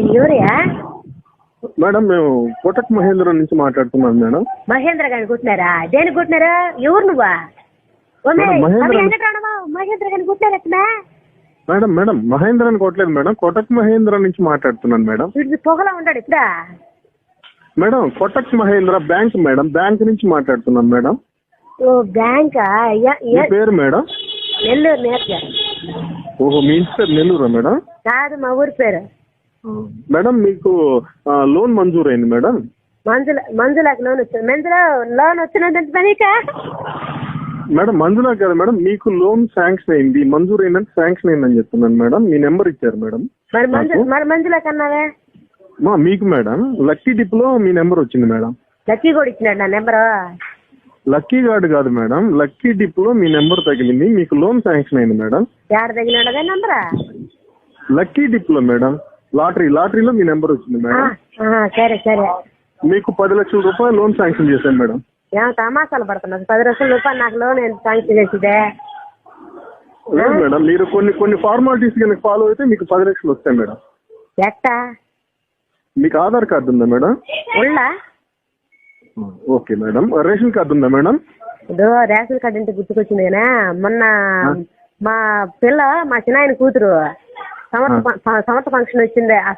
ఎవరయ్యా? మేడం మేము కోటక్ మహేంద్ర నుంచి మాట్లాడుతున్నాం మేడం. మహేంద్ర గారిని కుట్టినారా? దేనికి కుట్టినారా? ఎవరు నువ్వా? మహేంద్ర గారిని కుట్టినారా? మేడం మేడం మహేంద్ర అని కొట్టలేదు మేడం, కోటక్ మహేంద్ర నుంచి మాట్లాడుతున్నాను మేడం. వీడికి పొగలా ఉంటాడు ఇప్పుడా? Madam Kotak Mahindra bank madam, bank నుంచి మాట్లాడుతున్నాను మేడం. ఓ బ్యాంకా? మీ పేరు మేడం? నెల్లూరు నేర్గా. ఓహో, మీ ఇంటి పేరు నెల్లూరా మేడం? కాదు, మా ఊరి పేరు. మేడం మీకు లోన్ మంజూరైంది మేడం. మంజులాకి లోన్ వచ్చింది. లోన్ వచ్చినంత పనికా? మేడం మంజులా కదా మేడం, మీకు లోన్ శాంక్షన్ అయింది, మంజూరు అయిందని శాంక్షన్ అయిందని చెప్తున్నాను మేడం. మీ నెంబర్ ఇచ్చారు మేడం. మరి మంజులా కన్నావే? మీకు మేడం లక్కీ డిప్ లో మీ నెంబర్ వచ్చింది మేడం. లక్కీ కూడా ఇచ్చినాడు నా నెంబరు. లక్కీ కార్డు కాదు మేడం, లక్కీ డిప్ లో మీ నెంబర్ తగిలింది, మీకు లోన్ శాంక్షన్ అయింది మేడం. ఎక్కడ తగిలినదే నెంబరా? లక్కీ డిప్ లో మేడం, లాటరీలో మీ నెంబర్ వచ్చింది మేడం. సరే సరే. మీకు 10 లక్షల రూపాయలు లోన్ శాంక్షన్ చేశాను మేడం. ఏమో తమాసాలు పడుతున్నారు. 10 లక్షల రూపాయలు నాకు లోన్ శాంక్షన్ చేసిదే? లేదు మేడం, మీరు కొన్ని ఫార్మాలిటీస్ కనుక ఫాలో అయితే మీకు 10 లక్షలు వస్తాయి మేడం. ఎట్టా? మీకు ఆధార్ కార్డు ఉందా మేడం? ఉళ్ళా? Okay madam. రేషన్ కార్డు ఉందా మేడం? ఇదో రేషన్ కార్డు అంటే గుర్తుకొచ్చింది కదా, మొన్న మా చిన్నాయన కూతురు సమర్థ ఫంక్షన్ వచ్చింది. ఆ